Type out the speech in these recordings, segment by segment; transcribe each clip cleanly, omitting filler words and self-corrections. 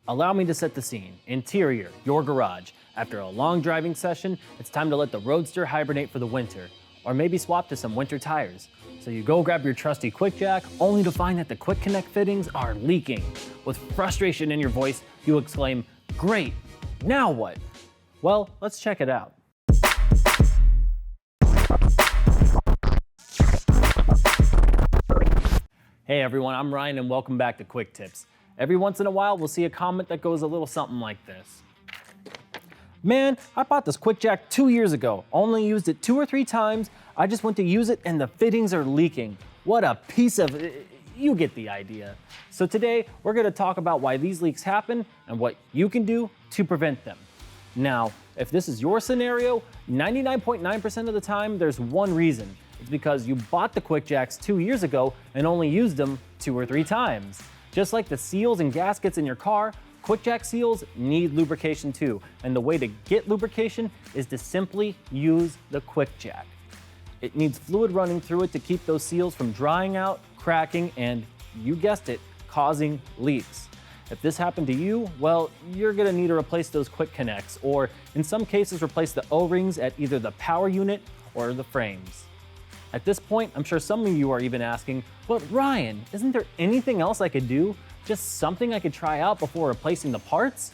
Allow me to set the scene. Interior, your garage. After a long driving session, it's time to let the Roadster hibernate for the winter, or maybe swap to some winter tires. So you go grab your trusty QuickJack, only to find that the Quick Connect fittings are leaking. With frustration in your voice, you exclaim, "Great, now what?" Well, let's check it out. Hey everyone, I'm Ryan and welcome back to Quick Tips. Every once in a while, we'll see a comment that goes a little something like this. Man, I bought this QuickJack 2 years ago, only used it 2 or 3 times. I just went to use it and the fittings are leaking. What a piece of, you get the idea. So today, we're gonna talk about why these leaks happen and what you can do to prevent them. Now, if this is your scenario, 99.9% of the time, there's one reason. It's because you bought the QuickJacks 2 years ago and only used them 2 or 3 times. Just like the seals and gaskets in your car, QuickJack seals need lubrication too. And the way to get lubrication is to simply use the QuickJack. It needs fluid running through it to keep those seals from drying out, cracking, and you guessed it, causing leaks. If this happened to you, well, you're gonna need to replace those quick connects, or in some cases, replace the O-rings at either the power unit or the frames. At this point, I'm sure some of you are even asking, but Ryan, isn't there anything else I could do? Just something I could try out before replacing the parts?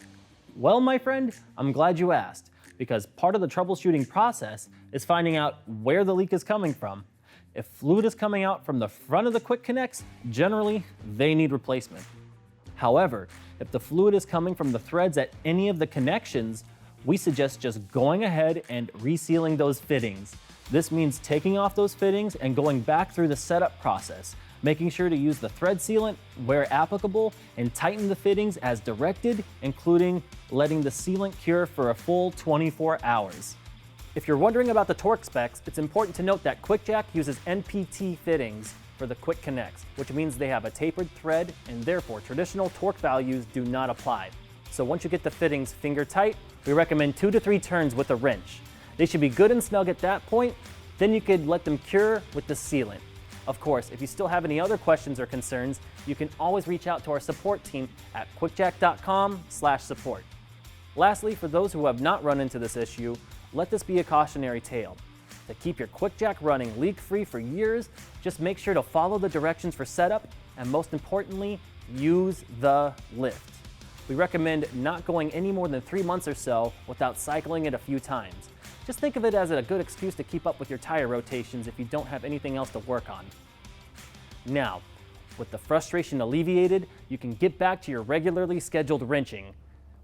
Well, my friend, I'm glad you asked, because part of the troubleshooting process is finding out where the leak is coming from. If fluid is coming out from the front of the quick connects, generally, they need replacement. However, if the fluid is coming from the threads at any of the connections, we suggest just going ahead and resealing those fittings. This means taking off those fittings and going back through the setup process, making sure to use the thread sealant where applicable and tighten the fittings as directed, including letting the sealant cure for a full 24 hours. If you're wondering about the torque specs, it's important to note that QuickJack uses NPT fittings for the quick connects, which means they have a tapered thread and therefore traditional torque values do not apply. So once you get the fittings finger tight, we recommend 2 to 3 turns with a wrench. They should be good and snug at that point, then you could let them cure with the sealant. Of course, if you still have any other questions or concerns, you can always reach out to our support team at quickjack.com/support. Lastly, for those who have not run into this issue, let this be a cautionary tale. To keep your QuickJack running leak-free for years, just make sure to follow the directions for setup, and most importantly, use the lift. We recommend not going any more than 3 months or so without cycling it a few times. Just think of it as a good excuse to keep up with your tire rotations if you don't have anything else to work on. Now, with the frustration alleviated, you can get back to your regularly scheduled wrenching.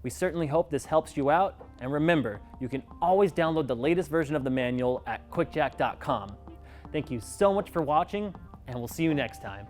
We certainly hope this helps you out, and remember, you can always download the latest version of the manual at quickjack.com. Thank you so much for watching, and we'll see you next time.